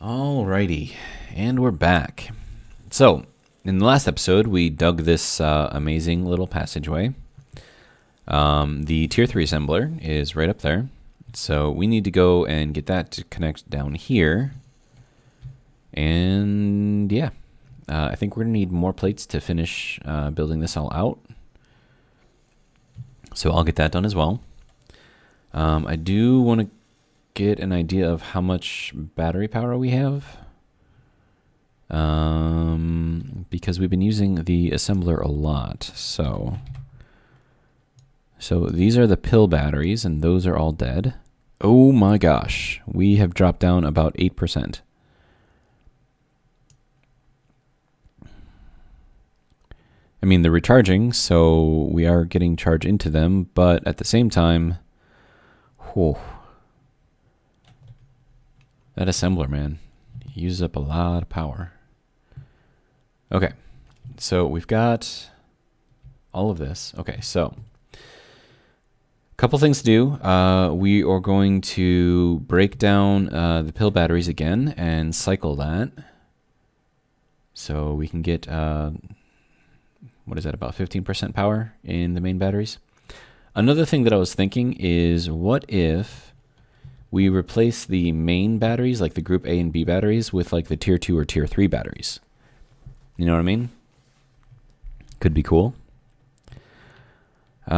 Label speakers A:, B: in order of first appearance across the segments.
A: Alrighty, and we're back. So, in the last episode, we dug this amazing little passageway. The Tier 3 assembler is right up there. So we need to go and get that to connect down here. And yeah, I think we're going to need more plates to finish building this all out. So I'll get that done as well. I do want to get an idea of how much battery power we have. Because we've been using the assembler a lot. So these are the pill batteries, and those are all dead. Oh my gosh, we have dropped down about 8%. I mean, they're recharging, so we are getting charge into them, but at the same time, whew, that assembler, man, uses up a lot of power. Okay, so we've got all of this. Okay, so a couple things to do. We are going to break down the pill batteries again and cycle that. So we can get, what is that, about 15% power in the main batteries. Another thing that I was thinking is, what if we replace the main batteries, like the group A and B batteries, with like the tier 2 or tier 3 batteries? You know what I mean? Could be cool. I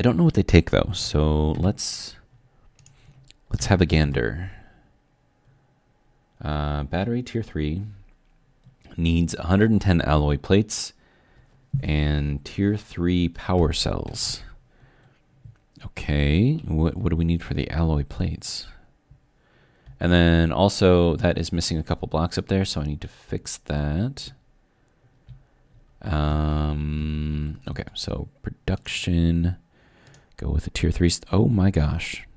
A: don't know what they take though, so let's have a gander. Battery tier 3 needs 110 alloy plates and tier 3 power cells. Okay, what do we need for the alloy plates? And then also that is missing a couple blocks up there, so I need to fix that. Okay, so production, go with a tier 3. Oh my gosh.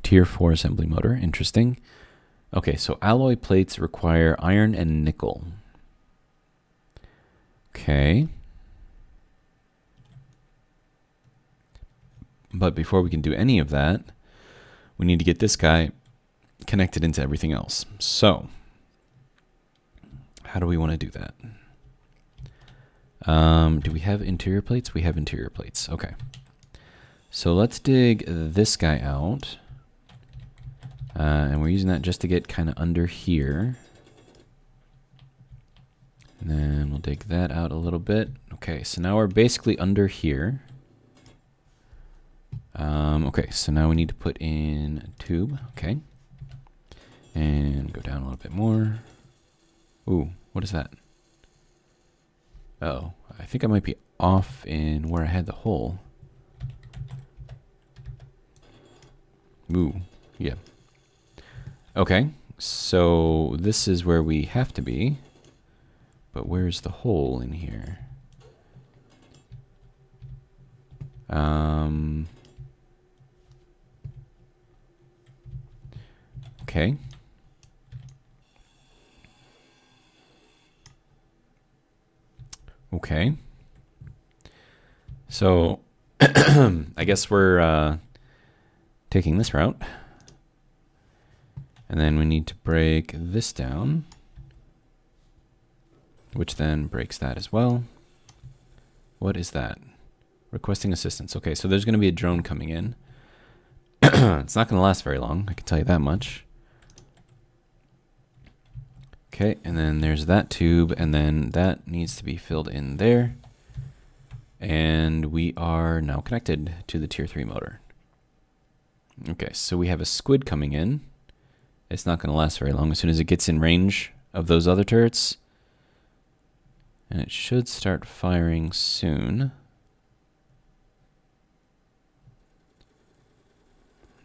A: Tier 4 assembly motor, interesting. Okay, so alloy plates require iron and nickel. Okay. But before we can do any of that, we need to get this guy connected into everything else. So, how do we want to do that? Do we have interior plates? We have interior plates. Okay. So let's dig this guy out. And we're using that just to get kind of under here. And then we'll dig that out a little bit. Okay, so now we're basically under here. Okay, so now we need to put in a tube. Okay. And go down a little bit more. Ooh, what is that? Oh, I think I might be off in where I had the hole. Ooh, yeah. Okay, so this is where we have to be. But where's the hole in here? Okay. Okay. So, I guess we're taking this route. And then we need to break this down, which then breaks that as well. What is that? Requesting assistance. Okay, so there's going to be a drone coming in. It's not going to last very long, I can tell you that much. Okay, and then there's that tube, and then that needs to be filled in there. And we are now connected to the tier 3 motor. Okay, so we have a squid coming in. It's not going to last very long as soon as it gets in range of those other turrets. And it should start firing soon.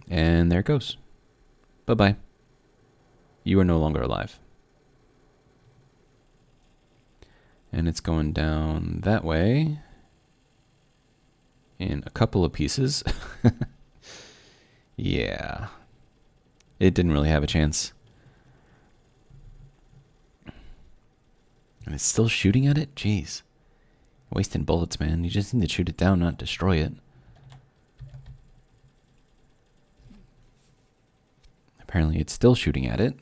A: And there it goes. Bye-bye. You are no longer alive. And it's going down that way in a couple of pieces. Yeah. It didn't really have a chance. it's still shooting at it? Jeez. Wasting bullets, man. You just need to shoot it down, not destroy it. Apparently it's still shooting at it.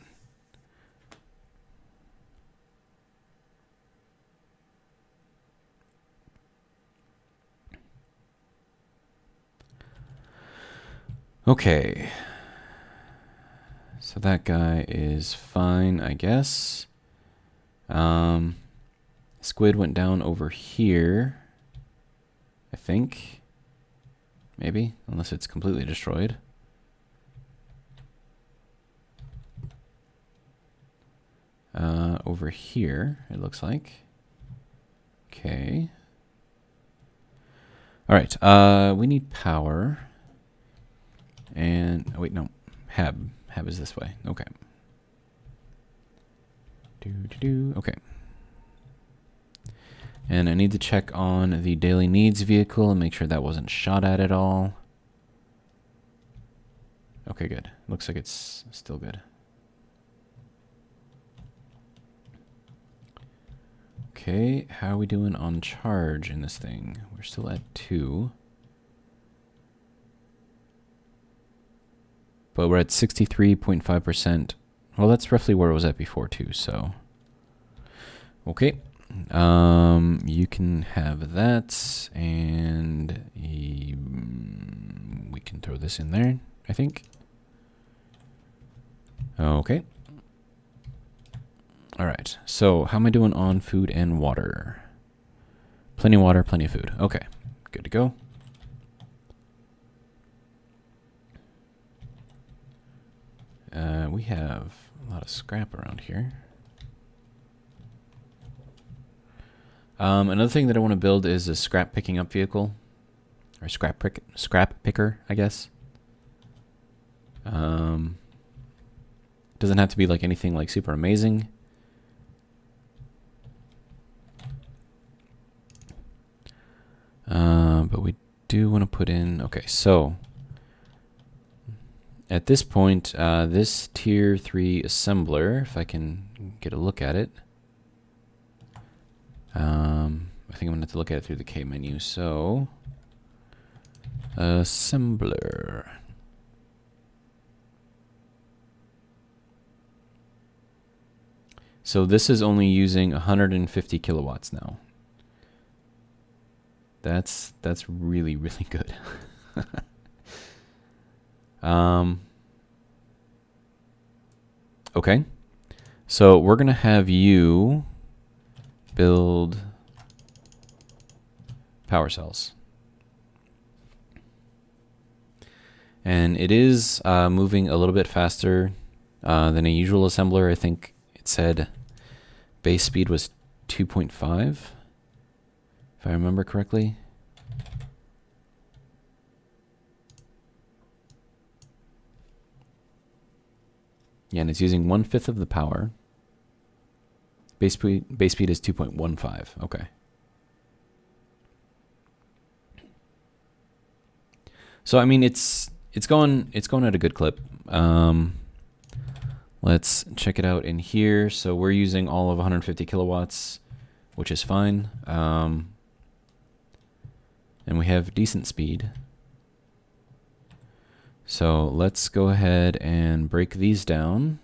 A: Okay. So that guy is fine, I guess. Squid went down over here, I think. Maybe, unless it's completely destroyed. Over here, it looks like. Okay. All right, we need power. And, oh wait, no, Hab. Hab is this way. Okay. Okay. And I need to check on the daily needs vehicle and make sure that wasn't shot at all. Okay, good. Looks like it's still good. Okay, how are we doing on charge in this thing? We're still at 2. But we're at 63.5%. Well, that's roughly where it was at before too, so. Okay. You can have that, and we can throw this in there, I think. Okay. All right, so how am I doing on food and water? Plenty of water, plenty of food. Okay, good to go. We have a lot of scrap around here. Another thing that I want to build is a scrap picking up vehicle, or scrap picker, I guess. Doesn't have to be like anything like super amazing. But we do want to put in, okay, so at this point, this tier 3 assembler, if I can get a look at it, I think I'm going to have to look at it through the K menu. So, assembler. So this is only using 150 kilowatts now. That's really, really good. Okay. So we're going to have you build power cells. And it is moving a little bit faster than a usual assembler. I think it said base speed was 2.5, if I remember correctly. Yeah, and it's using 1/5 of the power. Base speed is 2.15. Okay. So I mean, it's going at a good clip. Let's check it out in here. So we're using all of 150 kilowatts, which is fine. And we have decent speed. So let's go ahead and break these down.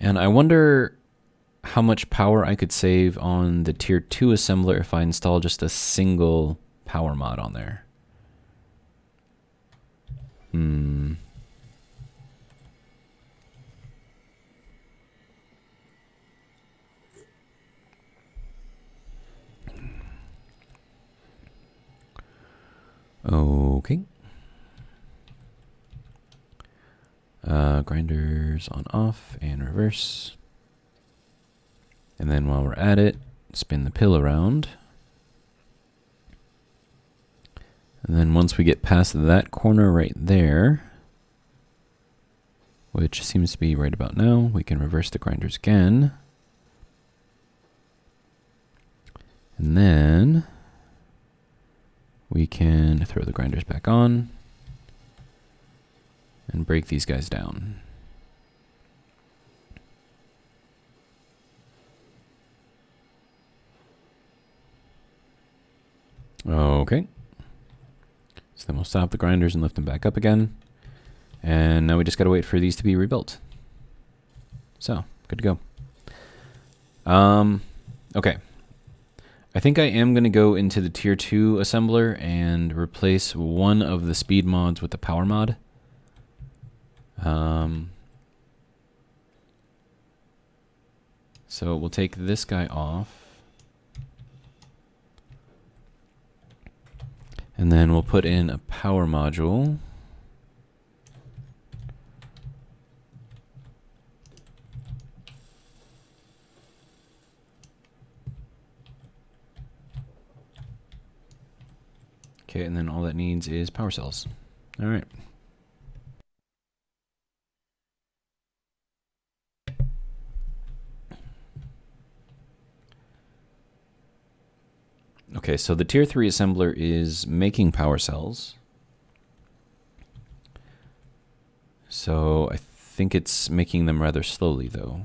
A: And I wonder how much power I could save on the tier 2 assembler if I install just a single power mod on there. Okay. Grinders on off and reverse. And then while we're at it, spin the pill around. And then once we get past that corner right there, which seems to be right about now, we can reverse the grinders again. And then we can throw the grinders back on. and break these guys down. Okay. So then we'll stop the grinders and lift them back up again. And now we just gotta wait for these to be rebuilt. So, good to go. Okay. I think I am gonna go into the tier 2 assembler and replace one of the speed mods with the power mod. So we'll take this guy off. And then we'll put in a power module. Okay, and then all that needs is power cells. All right. Okay, so the tier 3 assembler is making power cells. So I think it's making them rather slowly though.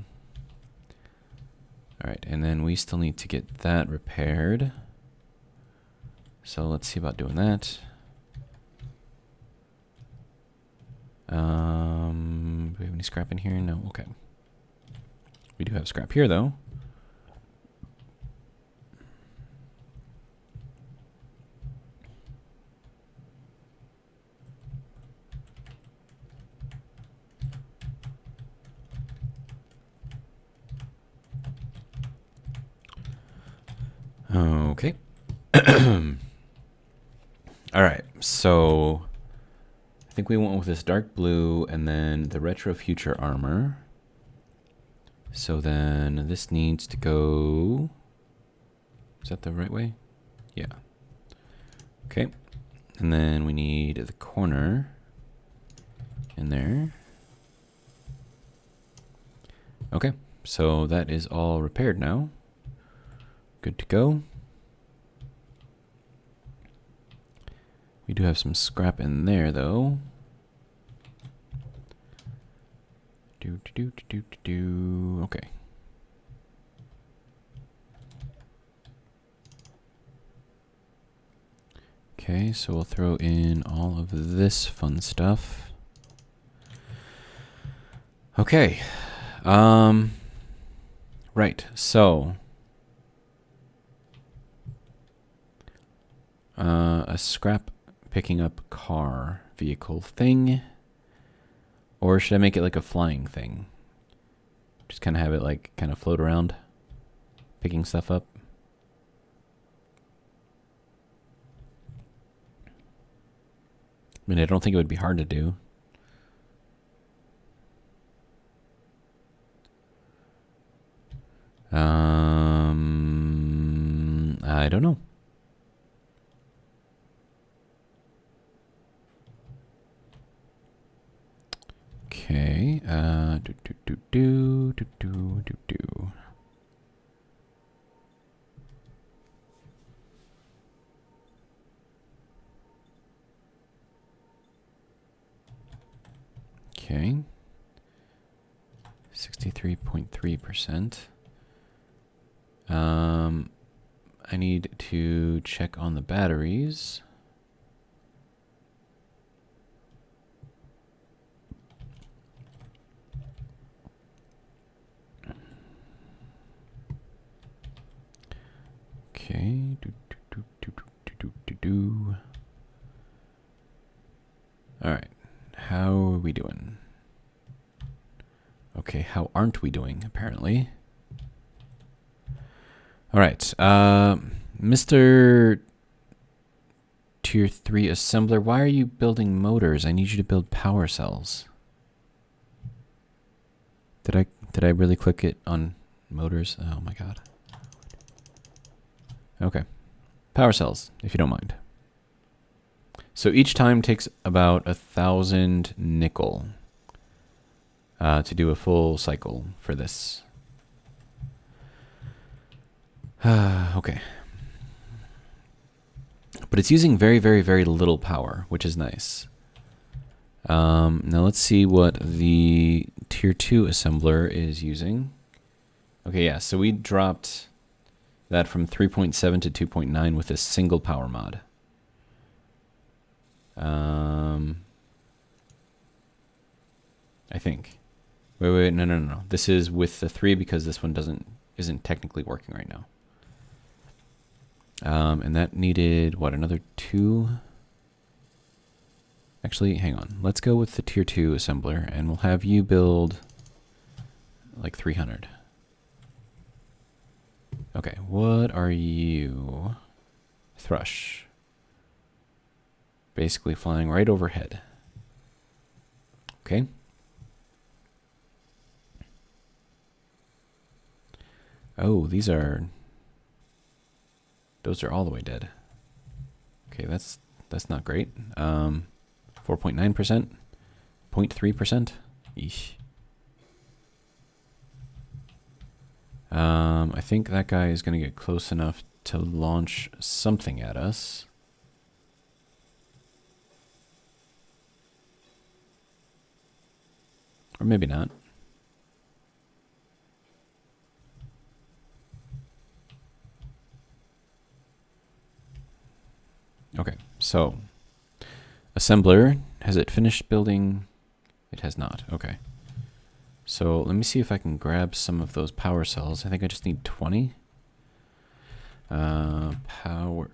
A: All right, and then we still need to get that repaired. So let's see about doing that. Do we have any scrap in here? No, okay. We do have scrap here though. Okay. All right, so I think we went with this dark blue and then the retro future armor. So then this needs to go, is that the right way? Yeah. Okay, and then we need the corner in there. Okay, so that is all repaired now. Good to go. We do have some scrap in there though. Okay. Okay, so we'll throw in all of this fun stuff. Okay. Right, so a scrap picking up car vehicle thing, or should I make it like a flying thing? Just kind of have it like kind of float around, picking stuff up. I mean, I don't think it would be hard to do. I don't know. Okay, Okay. 63.3%. I need to check on the batteries. Okay. All right. How are we doing? Okay, how aren't we doing, apparently? All right. Mr. Tier 3 assembler, why are you building motors? I need you to build power cells. Did I really click it on motors? Oh my god. Okay. Power cells, if you don't mind. So each time takes about 1,000 nickel to do a full cycle for this. Okay. But it's using very, very, very little power, which is nice. Now let's see what the tier 2 assembler is using. Okay, yeah, so we dropped that from 3.7 to 2.9 with a single power mod. I think. Wait, no. This is with the 3 because this one isn't technically working right now. And that needed, what, another 2? Actually, hang on. Let's go with the tier 2 assembler, and we'll have you build like 300. Okay, what are you? Thrush. Basically flying right overhead. Okay. Oh, those are all the way dead. Okay, that's not great. 4.9%, 0.3%. Eesh. I think that guy is going to get close enough to launch something at us. Or maybe not. Okay, so assembler, has it finished building? It has not. Okay. So let me see if I can grab some of those power cells. I think I just need 20. Power.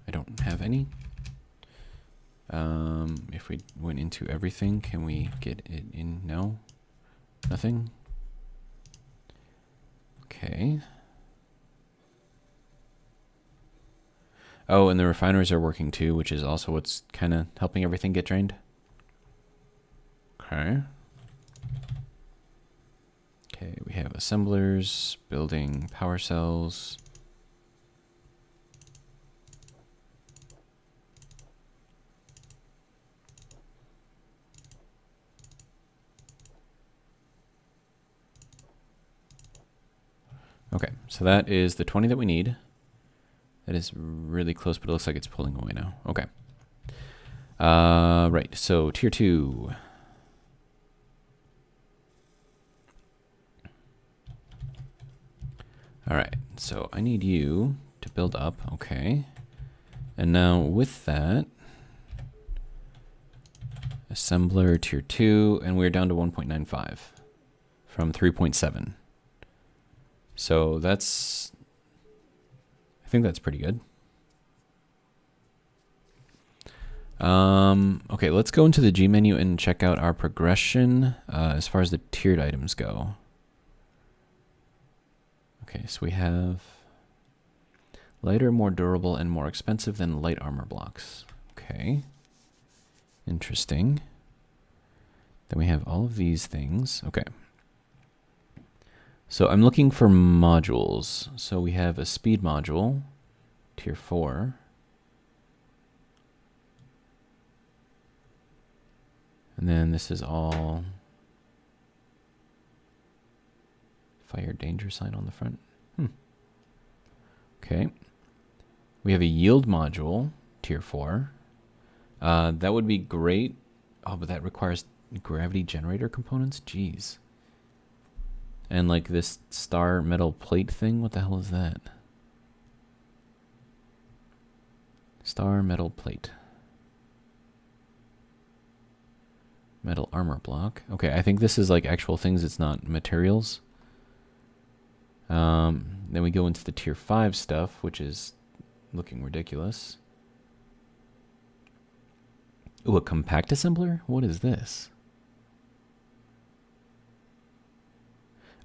A: I don't have any. If we went into everything, can we get it in? No. Nothing. Okay. Oh, and the refineries are working too, which is also what's kind of helping everything get drained. Okay. Okay, we have assemblers building power cells. Okay, so that is the 20 that we need. That is really close, but it looks like it's pulling away now. Okay. Right, so tier 2. All right, so I need you to build up. Okay. And now with that, assembler tier 2, and we're down to 1.95 from 3.7. So that's, I think that's pretty good. Okay, let's go into the G menu and check out our progression as far as the tiered items go. Okay, so we have lighter, more durable, and more expensive than light armor blocks. Okay, interesting. Then we have all of these things. Okay. So I'm looking for modules. So we have a speed module, tier 4. And then this is all fire danger sign on the front. Okay. We have a yield module, tier 4. That would be great. Oh, but that requires gravity generator components? Jeez. And like this star metal plate thing, what the hell is that? Star metal plate. Metal armor block. Okay, I think this is like actual things, it's not materials. Then we go into the tier 5 stuff, which is looking ridiculous. Ooh, a compact assembler? What is this?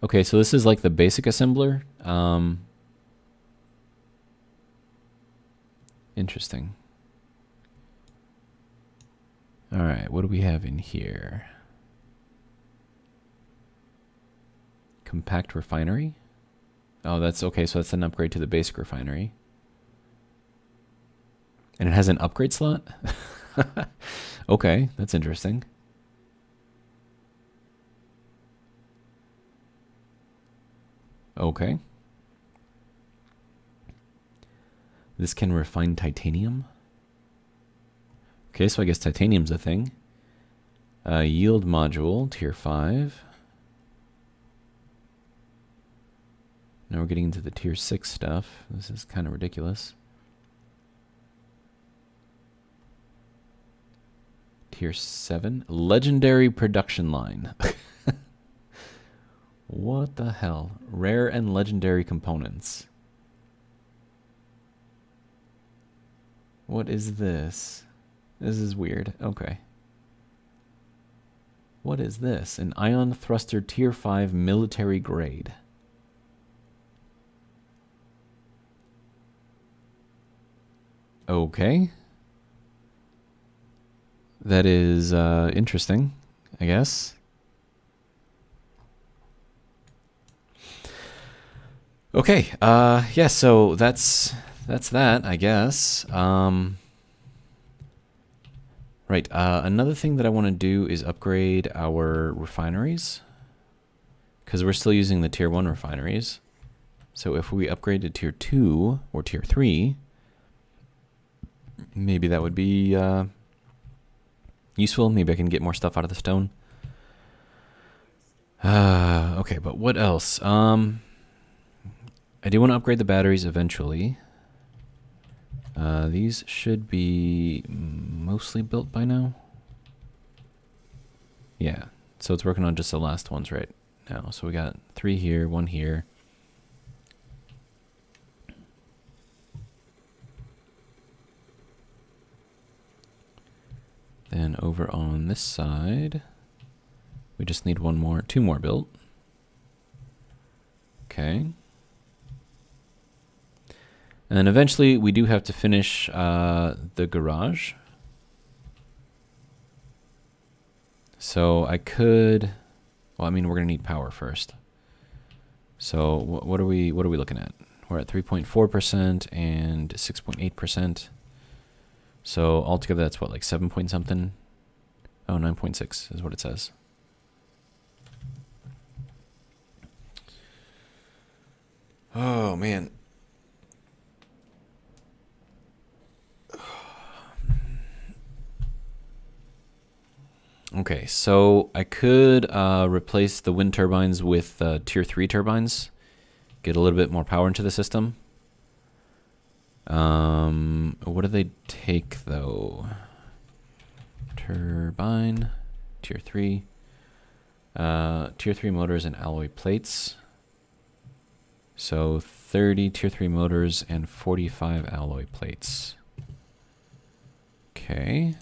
A: Okay, so this is like the basic assembler. Interesting. All right, what do we have in here? Compact refinery? Oh, that's okay, so that's an upgrade to the basic refinery. And it has an upgrade slot? Okay, that's interesting. Okay. This can refine titanium. Okay, so I guess titanium's a thing. Yield module, tier 5. Now we're getting into the tier 6 stuff. This is kind of ridiculous. Tier 7. Legendary production line. What the hell? Rare and legendary components. What is this? This is weird. Okay. What is this? An ion thruster tier 5 military grade. Okay. That is interesting, I guess. Okay, yeah, so that's that, I guess. Right, another thing that I want to do is upgrade our refineries, because we're still using the tier 1 refineries. So if we upgrade to tier 2 or tier 3, maybe that would be useful. Maybe I can get more stuff out of the stone. Okay, but what else? I do want to upgrade the batteries eventually. These should be mostly built by now. Yeah, so it's working on just the last ones right now. So we got 3 here, 1 here. Then over on this side, we just need 2 more built. Okay. And then eventually we do have to finish the garage. So I could, well, I mean, we're gonna need power first. So what are we looking at? We're at 3.4% and 6.8%. So altogether that's what, like 7 point something? Oh, 9.6 is what it says. Oh man. Okay, so I could replace the wind turbines with tier 3 turbines. Get a little bit more power into the system. What do they take though? Turbine, tier 3. Tier 3 motors and alloy plates. So 30 tier 3 motors and 45 alloy plates. Okay.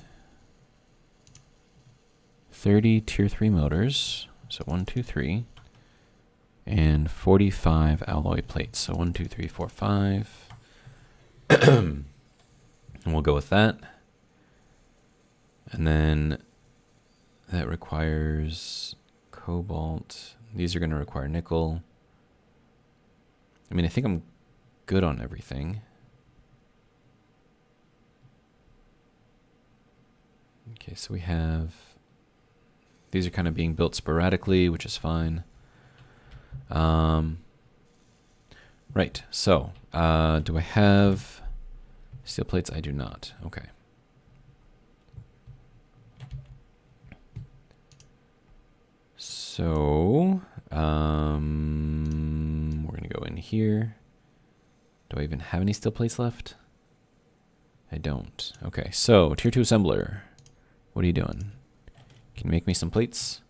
A: 30 tier 3 motors, so 1, 2, 3, and 45 alloy plates, so 1, 2, 3, 4, 5. And we'll go with that. And then that requires cobalt. These are going to require nickel. I mean, I think I'm good on everything. Okay, so we have... These are kind of being built sporadically, which is fine. Right, so do I have steel plates? I do not. Okay. So we're going to go in here. Do I even have any steel plates left? I don't. Okay, so tier 2 assembler. What are you doing? Can you make me some plates?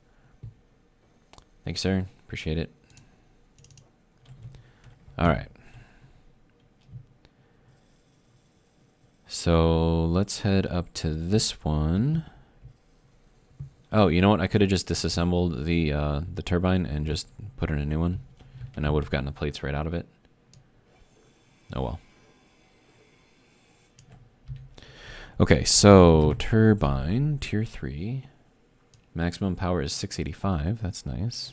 A: Thanks, sir. Appreciate it. All right. So let's head up to this one. Oh, you know what? I could have just disassembled the turbine and just put in a new one, and I would have gotten the plates right out of it. Oh well. Okay, so turbine tier 3. Maximum power is 685. That's nice.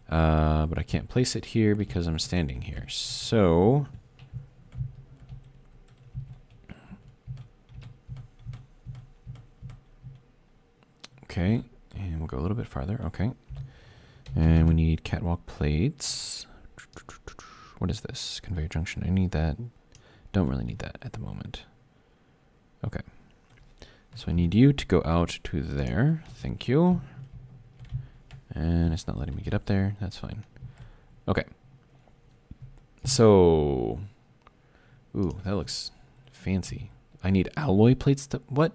A: But I can't place it here because I'm standing here. So okay, and we'll go a little bit farther. Okay, and we need catwalk plates. What is this? Conveyor junction. I need that. Don't really need that at the moment. Okay. So I need you to go out to there. Thank you. And it's not letting me get up there. That's fine. Okay. So, ooh, that looks fancy. I need alloy plates to, what?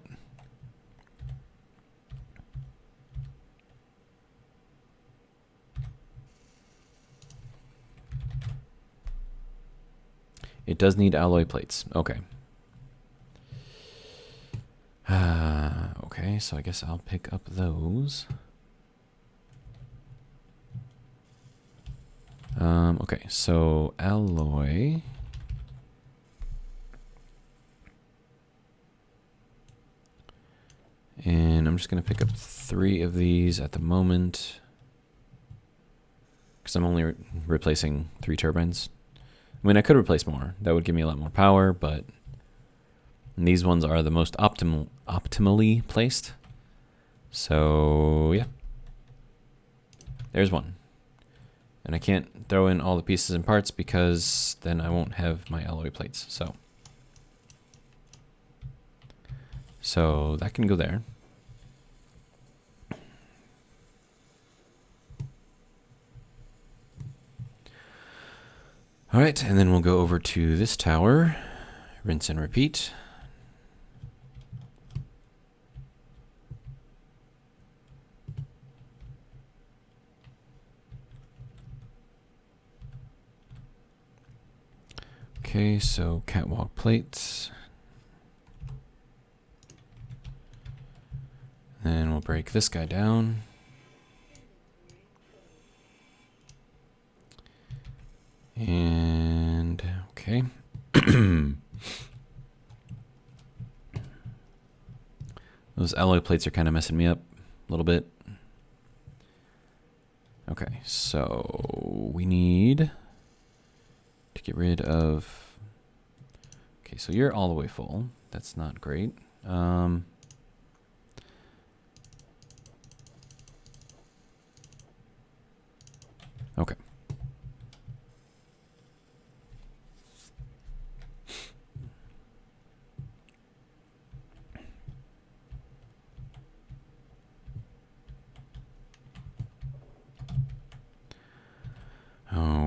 A: It does need alloy plates. Okay. Okay, so I guess I'll pick up those. Okay, so alloy. And I'm just going to pick up 3 of these at the moment. Because I'm only replacing 3 turbines. I mean, I could replace more. That would give me a lot more power, but these ones are the most optimally placed. So, yeah. There's one. And I can't throw in all the pieces and parts because then I won't have my alloy plates. So that can go there. All right, and then we'll go over to this tower, rinse and repeat. Okay, so catwalk plates. Then we'll break this guy down. And, okay. Those alloy plates are kind of messing me up a little bit. Okay, so we need to get rid of... Okay, so you're all the way full. That's not great. Okay.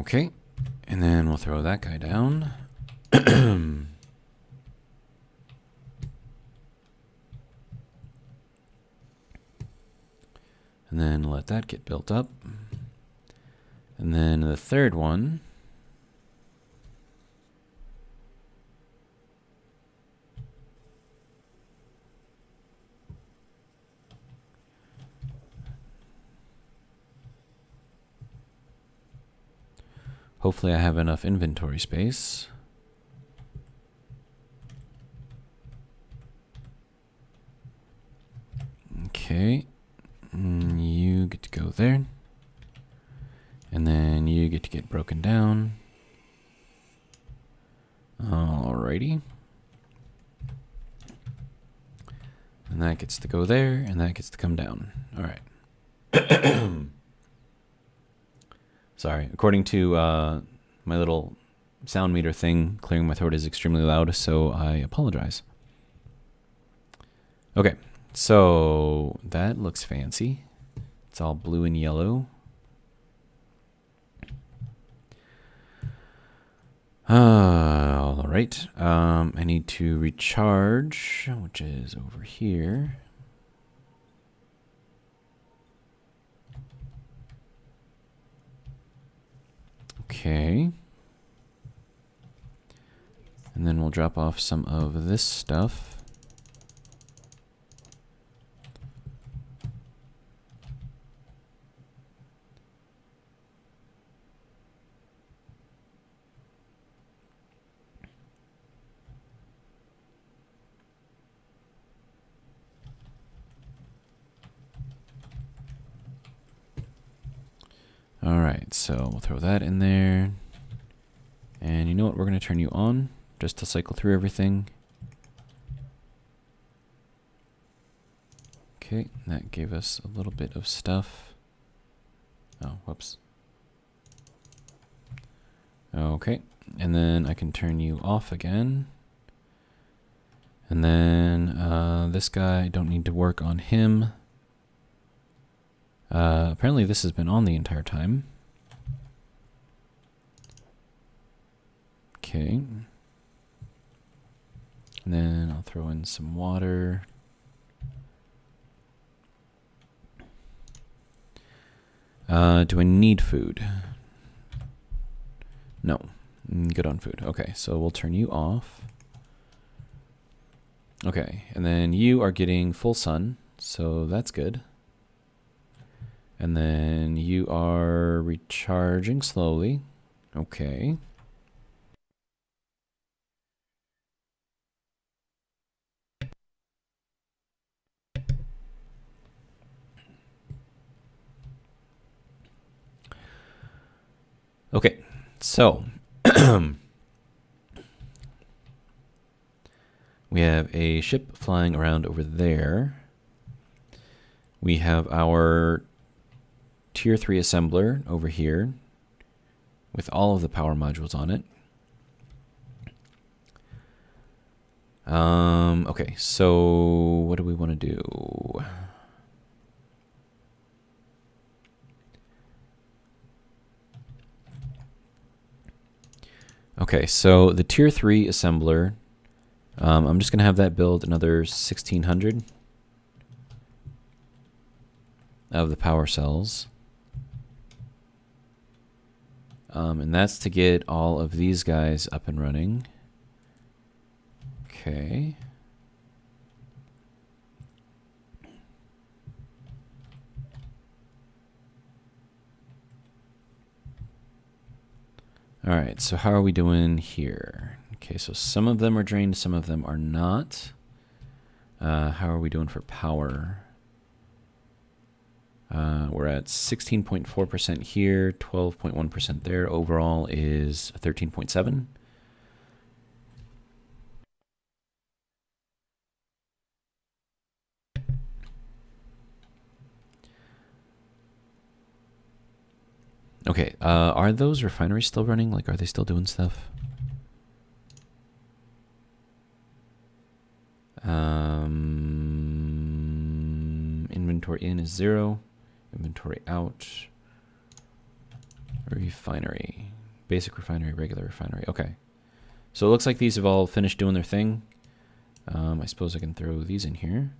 A: Okay, and then we'll throw that guy down. And then let that get built up. And then the third one. Hopefully I have enough inventory space. Okay, you get to go there. And then you get to get broken down. Alrighty. And that gets to go there, and that gets to come down. Alright. Sorry, according to my little sound meter thing, clearing my throat is extremely loud, so I apologize. Okay, so that looks fancy. It's all blue and yellow. All right. I need to recharge, which is over here. Okay. And then we'll drop off some of this stuff. All right, so we'll throw that in there. And you know what? We're going to turn you on just to cycle through everything. Okay, that gave us a little bit of stuff. Oh, whoops. Okay, and then I can turn you off again. And then this guy, don't need to work on him. Apparently this has been on the entire time. Okay. And then I'll throw in some water. Do I need food? No. Good on food. Okay, so we'll turn you off. Okay, and then you are getting full sun, so that's good. And then you are recharging slowly. Okay. Okay, so we have a ship flying around over there. We have our Tier 3 assembler over here with all of the power modules on it. Okay, so what do we want to do? Okay, so the Tier 3 assembler, I'm just going to have that build another 1,600 of the power cells. And that's to get all of these guys up and running. Okay. All right, so how are we doing here? Okay, so some of them are drained, some of them are not. How are we doing for power? We're at 16.4% here, 12.1% there. Overall is 13.7. Okay, are those refineries still running? Like, are they still doing stuff? Inventory in is 0. Inventory out. Refinery. Basic refinery, regular refinery. Okay. So it looks like these have all finished doing their thing. I suppose I can throw these in here.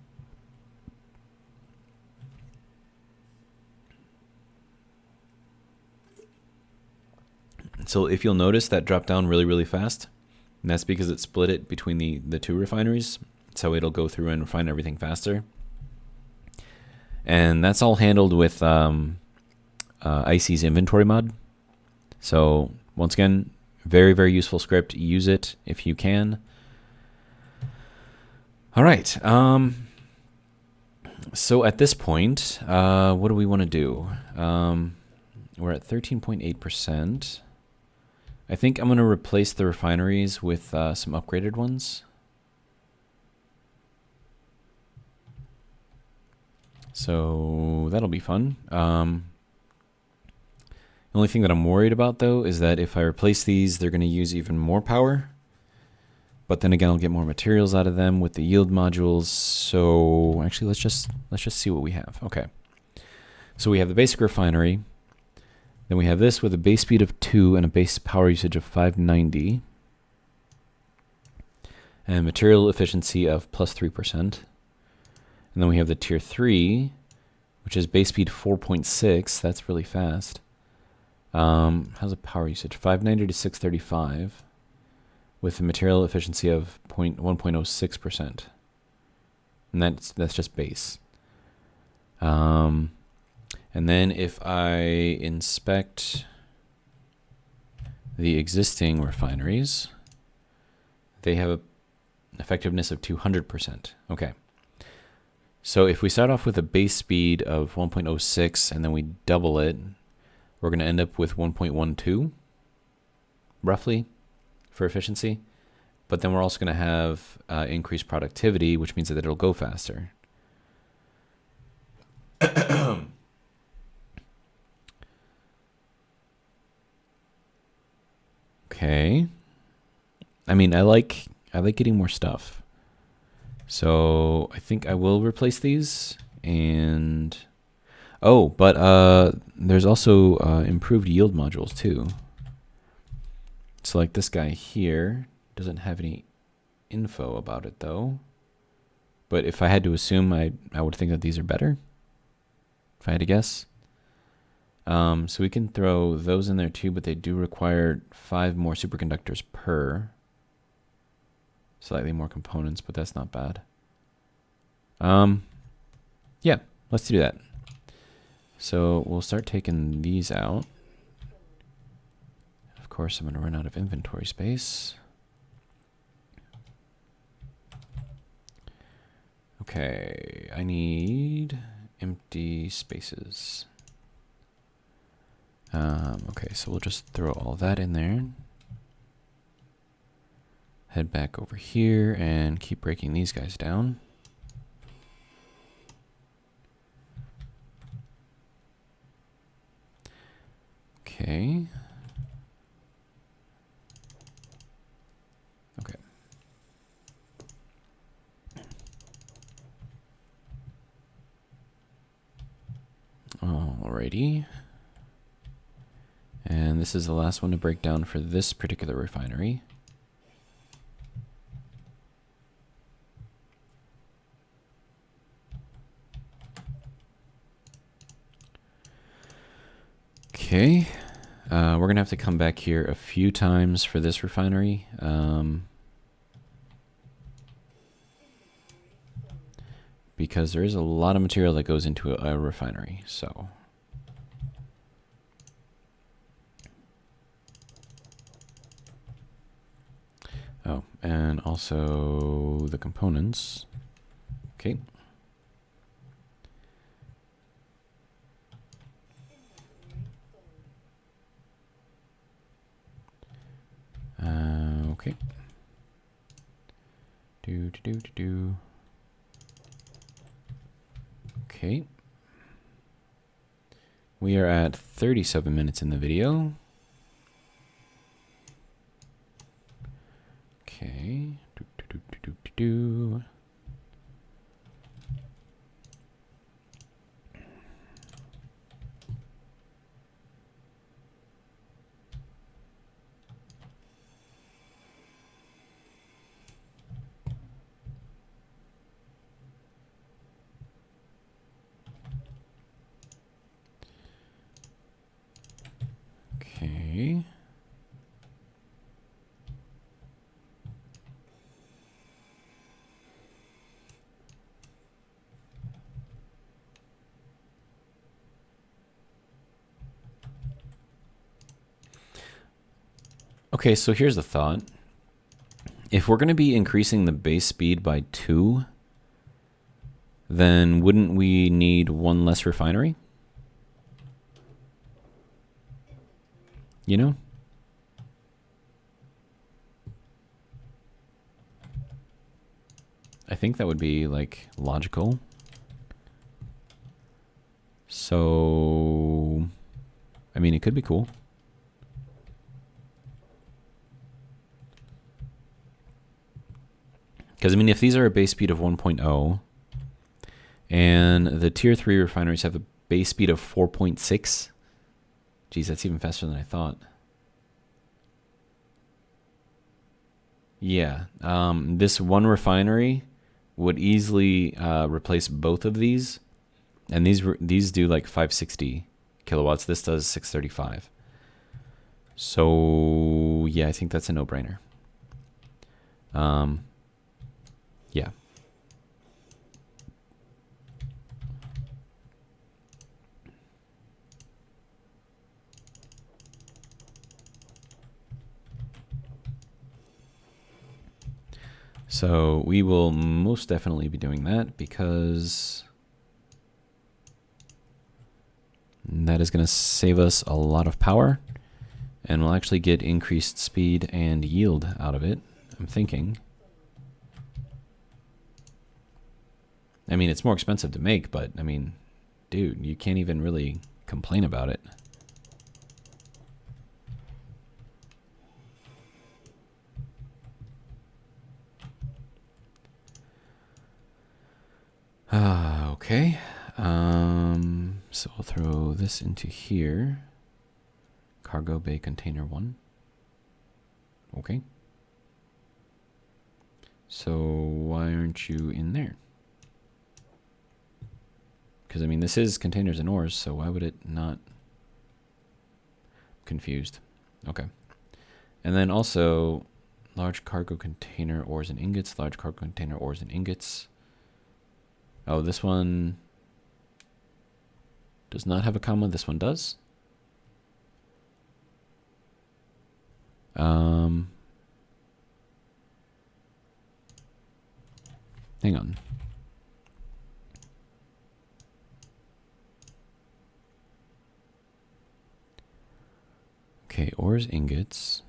A: So if you'll notice, that dropped down really, really fast. And that's because it split it between the two refineries. So it'll go through and refine everything faster. And that's all handled with Icy's inventory mod. So once again, very, very useful script. Use it if you can. All right. So at this point, what do we want to do? We're at 13.8%. I think I'm going to replace the refineries with some upgraded ones. So that'll be fun. The only thing that I'm worried about, though, is that if I replace these, they're going to use even more power. But then again, I'll get more materials out of them with the yield modules. So actually, let's just see what we have. Okay. So we have the basic refinery. Then we have this with a base speed of 2 and a base power usage of 590. And material efficiency of plus 3%. And then we have the tier 3, which is base speed 4.6. That's really fast. How's the power usage? 590 to 635 with a material efficiency of 1.06%. And that's just base. And then if I inspect the existing refineries, they have an effectiveness of 200%. Okay. So if we start off with a base speed of 1.06 and then we double it, we're going to end up with 1.12 roughly for efficiency. But then we're also going to have increased productivity, which means that it'll go faster. Okay. I mean, I like getting more stuff. So I think I will replace these. And oh, but there's also improved yield modules too. So like this guy here doesn't have any info about it though. But if I had to assume, I would think that these are better, if I had to guess. So we can throw those in there too, but they do require 5 more superconductors per. Slightly more components, but that's not bad. Yeah, let's do that. So we'll start taking these out. Of course, I'm going to run out of inventory space. Okay, I need empty spaces. Okay, so we'll just throw all that in there. Head back over here and keep breaking these guys down. Okay. Okay. Alrighty. And this is the last one to break down for this particular refinery. Okay. We're going to have to come back here a few times for this refinery. Because there is a lot of material that goes into a refinery, so. Oh, and also the components. Okay. Okay. Do. Okay. We are at 37 minutes in the video. Okay. Do. Okay. Okay, so here's the thought. If we're going to be increasing the base speed by 2, then wouldn't we need 1 less refinery? You know? I think that would be, like, logical. So, I mean, it could be cool. Because, I mean, if these are a base speed of 1.0, and the tier 3 refineries have a base speed of 4.6, geez, that's even faster than I thought. Yeah, this one refinery would easily replace both of these, and these do like 560 kilowatts. This does 635. So yeah, I think that's a no-brainer. Yeah. So we will most definitely be doing that because that is going to save us a lot of power, and we'll actually get increased speed and yield out of it, I'm thinking. I mean, it's more expensive to make, but I mean, dude, you can't even really complain about it. Okay. So we'll throw this into here. Cargo bay container 1. Okay. So why aren't you in there? Because, I mean, this is containers and ores, so why would it not? Confused. Okay. And then also, large cargo container ores and ingots, large cargo container ores and ingots. Oh, this one does not have a comma. This one does. Hang on. Okay, ores, ingots.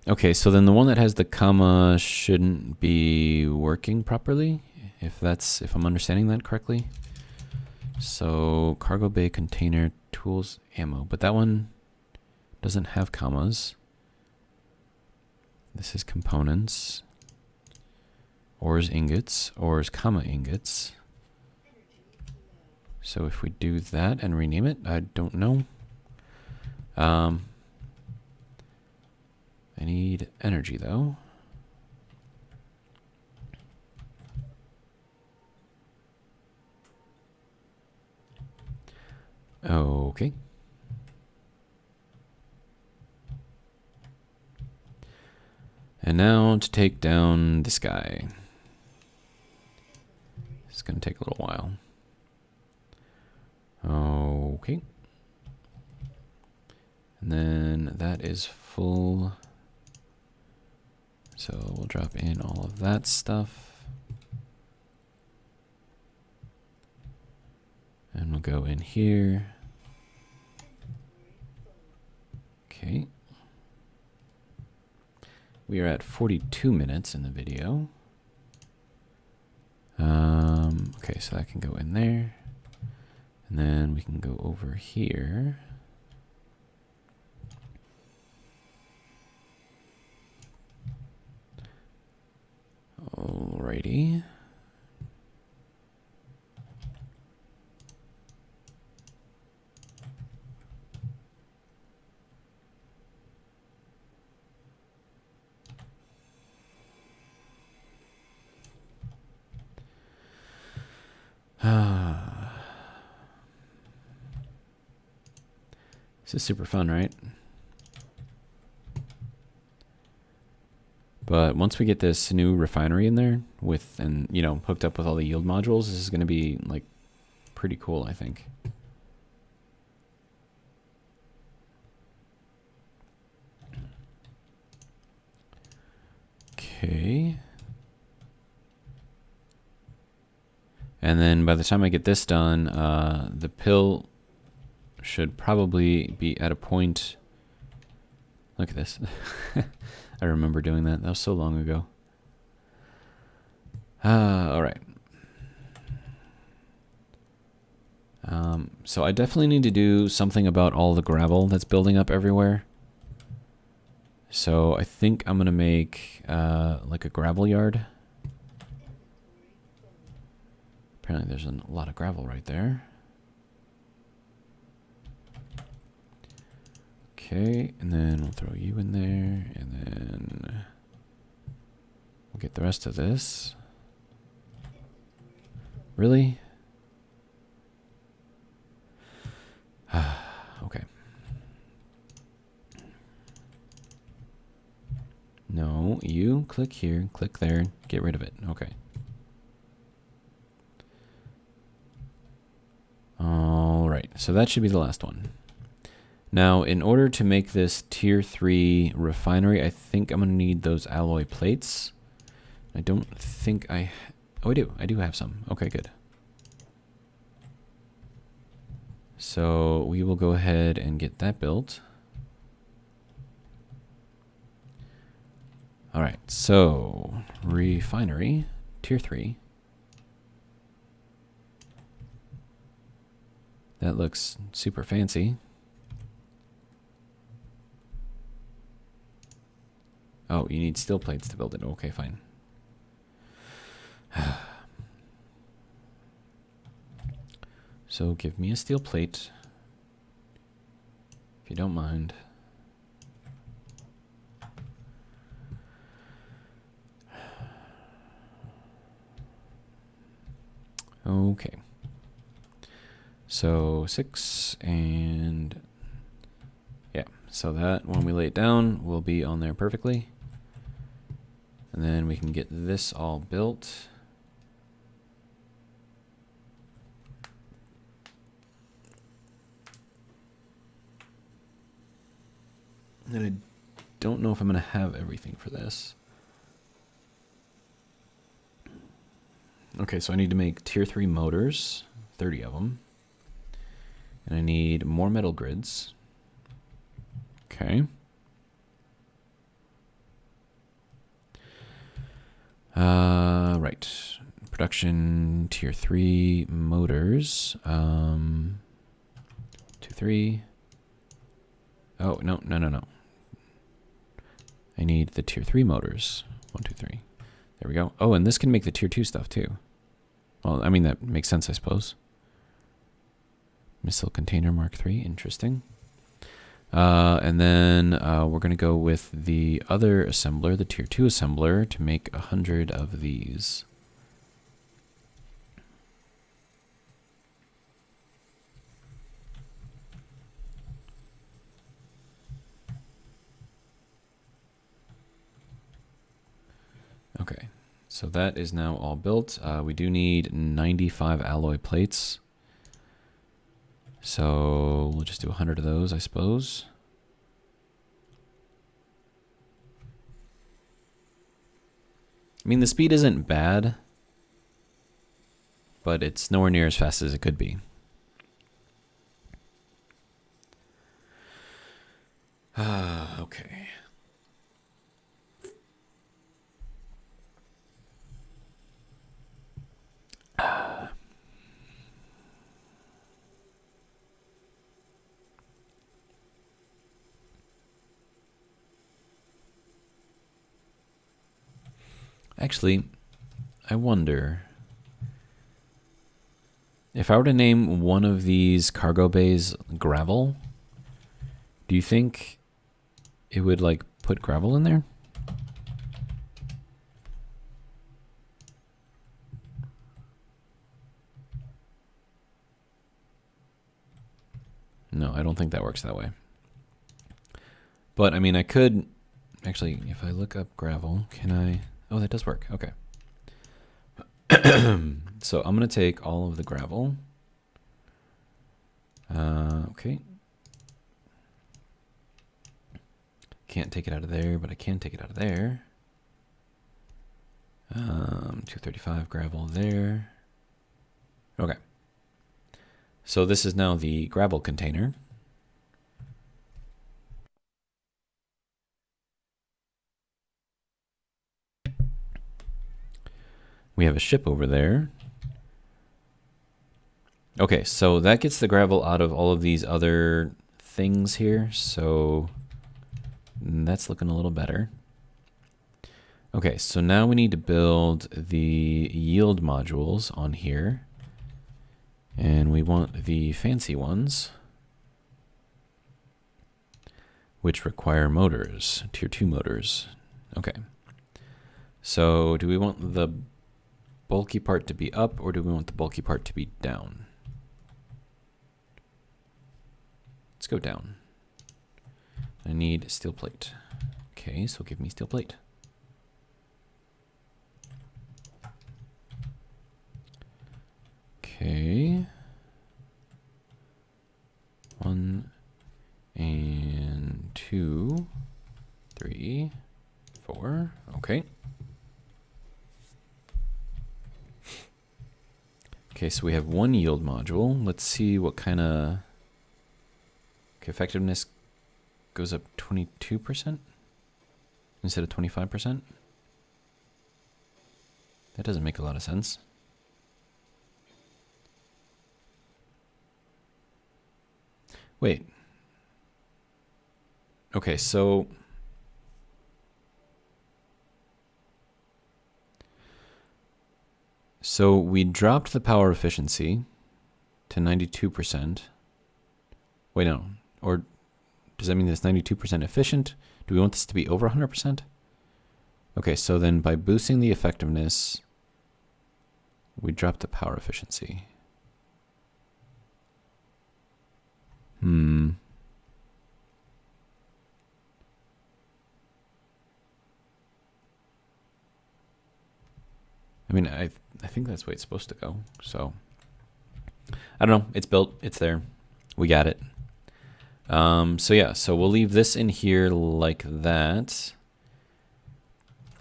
A: Okay, so then the one that has the comma shouldn't be working properly, if I'm understanding that correctly. So cargo bay container tools ammo, but that one doesn't have commas. This is components. Ores ingots, ores comma ingots. So if we do that and rename it, I don't know. I need energy though. Okay. And now to take down this guy. It's going to take a little while. Okay. And then that is full. So we'll drop in all of that stuff. And we'll go in here. Okay. We are at 42 minutes in the video. Okay, so that can go in there. And then we can go over here. Alrighty. This is super fun, right? But once we get this new refinery in there with, and you know, hooked up with all the yield modules, this is going to be like pretty cool, I think. Okay. And then by the time I get this done, the pill should probably be at a point. Look at this. I remember doing that. That was so long ago. All right. So I definitely need to do something about all the gravel that's building up everywhere. So I think I'm going to make like a gravel yard. Apparently there's a lot of gravel right there. Okay, and then we'll throw you in there, and then we'll get the rest of this. Really? Okay. No, you click here, click there, get rid of it. Okay. All right, so that should be the last one. Now, in order to make this tier 3 refinery, I think I'm going to need those alloy plates. I don't think I... Oh, I do. I do have some. Okay, good. So we will go ahead and get that built. All right, so refinery tier 3. That looks super fancy. Oh, you need steel plates to build it. Okay, fine. So give me a steel plate, if you don't mind. Okay. So 6 and yeah, so that when we lay it down will be on there perfectly. And then we can get this all built. And I don't know if I'm going to have everything for this. Okay, so I need to make tier 3 motors, 30 of them. And I need more metal grids. Okay. Right. Production tier 3 motors. 2, 3. Oh, no. I need the tier 3 motors. 1, 2, 3. There we go. Oh, and this can make the tier 2 stuff too. Well, I mean, that makes sense, I suppose. Missile container Mark III. Interesting. And then we're going to go with the other assembler, the tier 2 assembler, to make 100 of these. Okay, so that is now all built. We do need 95 alloy plates. So we'll just do 100 of those, I suppose. I mean, the speed isn't bad, but it's nowhere near as fast as it could be. Okay. Actually, I wonder if I were to name one of these cargo bays gravel, do you think it would like put gravel in there? No, I don't think that works that way. But I mean, I could actually, if I look up gravel, can I? Oh, that does work. Okay. So I'm going to take all of the gravel. Okay. Can't take it out of there, but I can take it out of there. 235 gravel there. Okay. So this is now the gravel container. We have a ship over there. Okay, so that gets the gravel out of all of these other things here. So that's looking a little better. Okay, so now we need to build the yield modules on here. And we want the fancy ones, which require motors, tier 2 motors. Okay. So do we want the bulky part to be up, or do we want the bulky part to be down? Let's go down. I need steel plate. Okay, so give me steel plate. Okay. 1 and 2, 3, 4. Okay. Okay, so we have one yield module. Let's see what kind of effectiveness goes up 22%. instead of 25%? That doesn't make a lot of sense. Wait. Okay, so we dropped the power efficiency to 92%. Wait, no. Or does that mean it's 92% efficient? Do we want this to be over 100%? Okay, so then by boosting the effectiveness, we drop the power efficiency. I mean, I think that's the way it's supposed to go. So, I don't know. It's built. It's there. We got it. So yeah, so we'll leave this in here like that.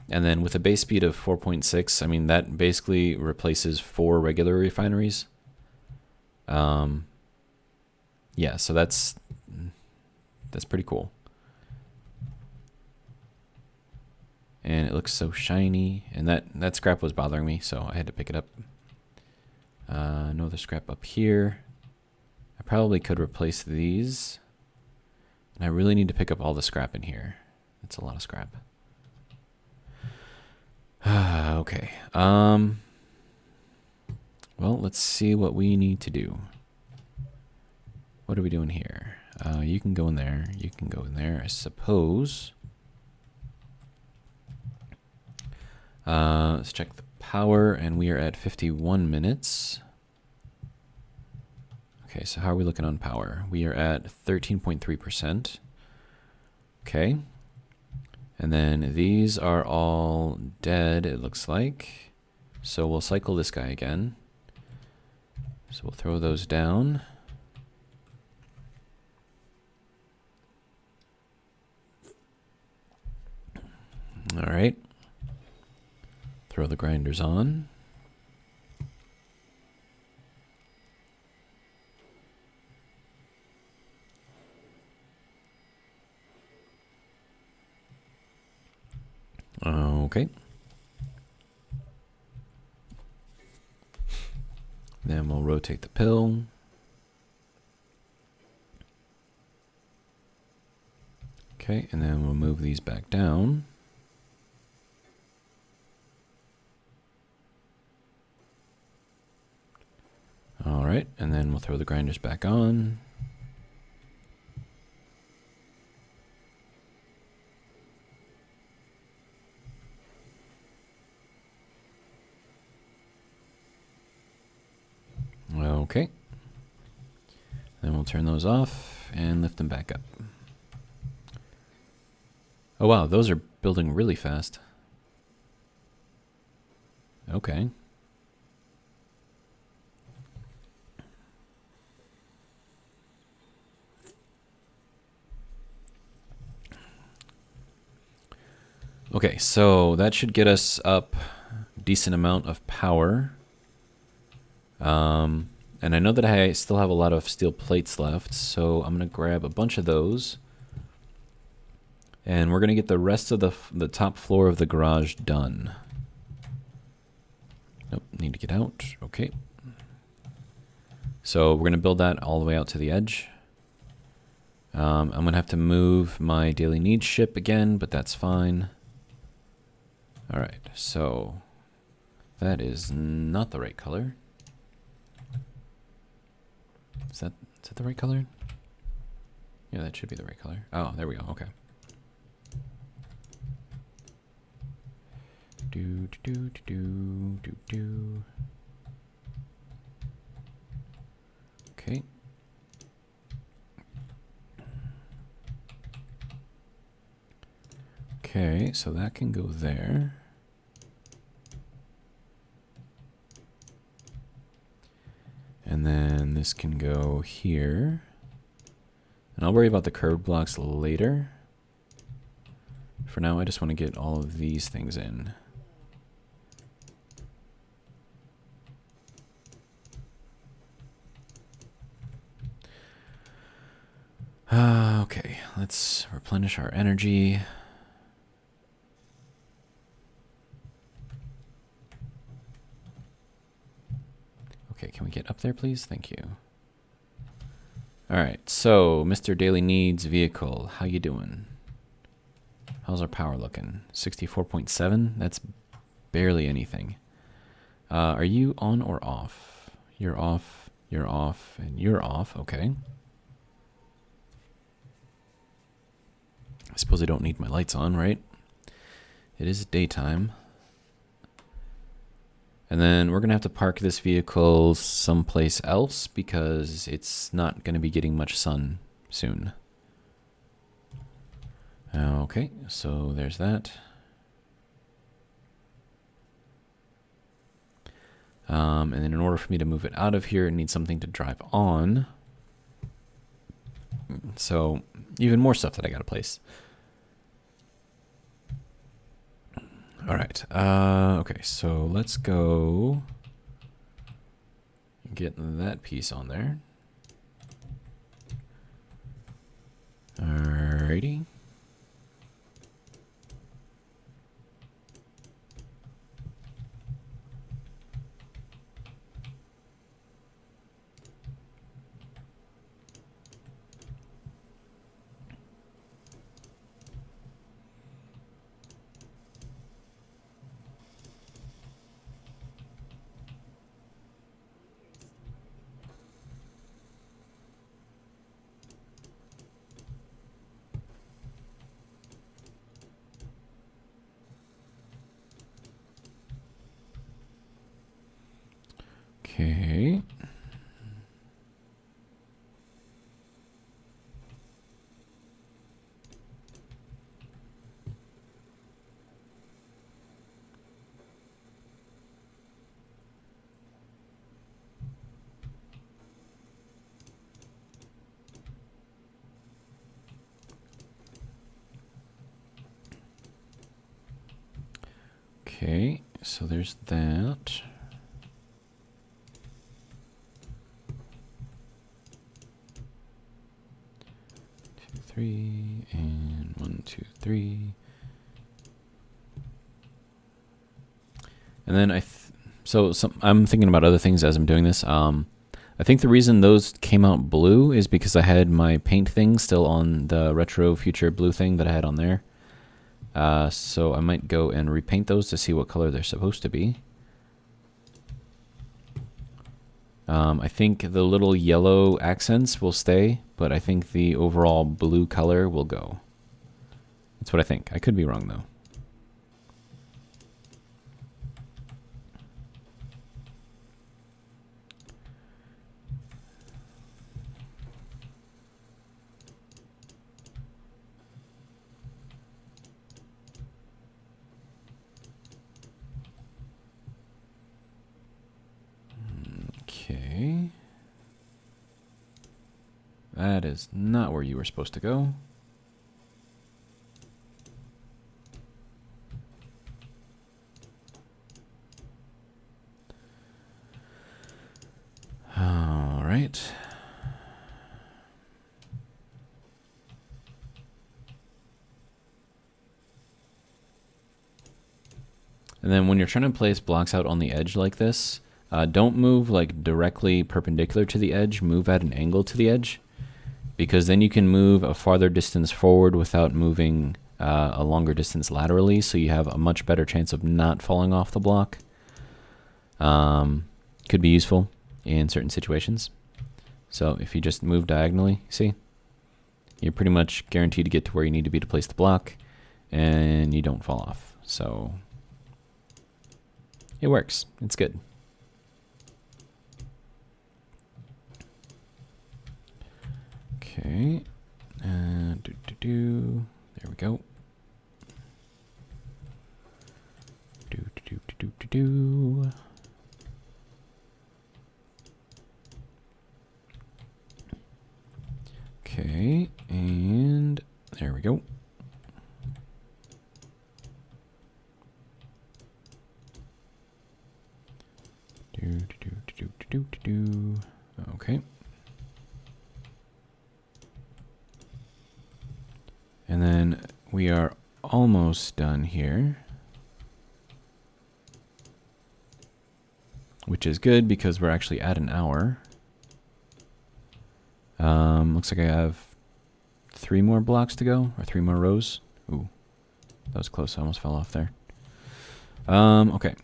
A: And then with a base speed of 4.6, I mean, that basically replaces 4 regular refineries. Yeah, so that's pretty cool. And it looks so shiny. And that scrap was bothering me, so I had to pick it up. No other scrap up here. I probably could replace these. And I really need to pick up all the scrap in here. That's a lot of scrap. Okay. Well, let's see what we need to do. What are we doing here? You can go in there. You can go in there, I suppose. Let's check the power, and we are at 51 minutes. Okay, so how are we looking on power? We are at 13.3%. Okay. And then these are all dead, it looks like. So we'll cycle this guy again. So we'll throw those down. All right. Throw the grinders on. Okay. Then we'll rotate the pill. Okay, and then we'll move these back down. All right, and then we'll throw the grinders back on. Okay. Then we'll turn those off and lift them back up. Oh wow, those are building really fast. Okay. Okay, so that should get us up a decent amount of power. And I know that I still have a lot of steel plates left, so I'm going to grab a bunch of those. And we're going to get the rest of the top floor of the garage done. Nope, need to get out. Okay. So we're going to build that all the way out to the edge. I'm going to have to move my daily needs ship again, but that's fine. All right, so that is not the right color. Is that the right color? Yeah, that should be the right color. Oh, there we go. Okay. Do do do do do do. Okay. Okay, so that can go there. And then this can go here. And I'll worry about the curved blocks later. For now, I just want to get all of these things in. Okay, let's replenish our energy. get up there, please? Thank you. All right, so Mr. Daily Needs vehicle, how you doing? How's our power looking? 64.7? That's barely anything. Are you on or off? You're off, and you're off. Okay. I suppose I don't need my lights on, right? It is daytime. And then we're going to have to park this vehicle someplace else because it's not going to be getting much sun soon. Okay, so there's that. And then in order for me to move it out of here, it needs something to drive on. So even more stuff that I got to place. All right. Okay, so let's go get that piece on there. Alrighty. Okay. Okay, so there's that. 3 and 1, 2, 3. And then I'm thinking about other things as I'm doing this. I think the reason those came out blue is because I had my paint thing still on the retro future blue thing that I had on there. So I might go and repaint those to see what color they're supposed to be. I think the little yellow accents will stay, but I think the overall blue color will go. That's what I think. I could be wrong, though. Okay. That is not where you were supposed to go. All right. And then when you're trying to place blocks out on the edge like this, don't move like directly perpendicular to the edge, move at an angle to the edge, because then you can move a farther distance forward without moving a longer distance laterally, so you have a much better chance of not falling off the block. Could be useful in certain situations. So if you just move diagonally, see, you're pretty much guaranteed to get to where you need to be to place the block, and you don't fall off. So it works. It's good. Okay, there we go. Okay, and there we go. Okay. And then we are almost done here. which is good because we're actually at an hour. Looks like I have 3 more blocks to go, or 3 more rows. Ooh, that was close. I almost fell off there. Okay.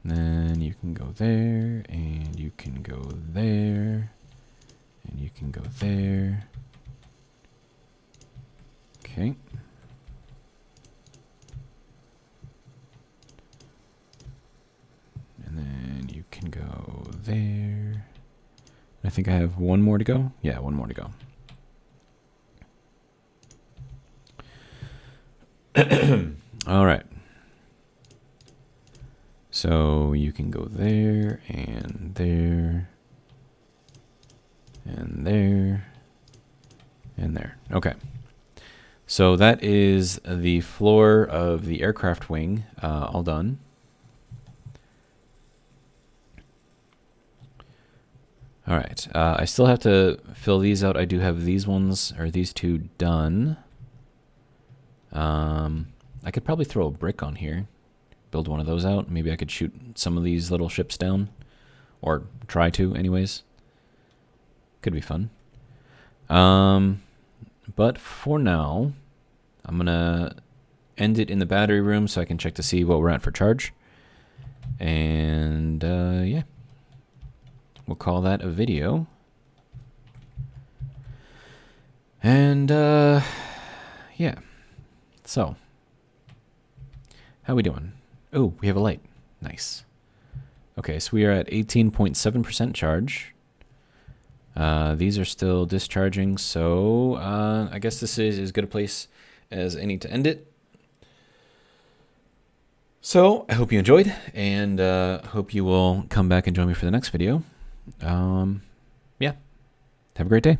A: Then you can go there, and you can go there, and you can go there. Okay. And then you can go there. I think I have 1 more to go. Yeah, 1 more to go. All right. So you can go there and there and there and there. Okay. So that is the floor of the aircraft wing, all done. All right. I still have to fill these out. I do have these ones, or these 2 done. I could probably throw a brick on here, build one of those out. Maybe I could shoot some of these little ships down, or try to anyways. Could be fun. But for now, I'm gonna end it in the battery room so I can check to see what we're at for charge. And yeah, we'll call that a video. And yeah, so how we doing? Oh, we have a light. Nice. Okay, so we are at 18.7% charge. These are still discharging, so I guess this is as good a place as any to end it. So I hope you enjoyed, and hope you will come back and join me for the next video. Yeah, have a great day.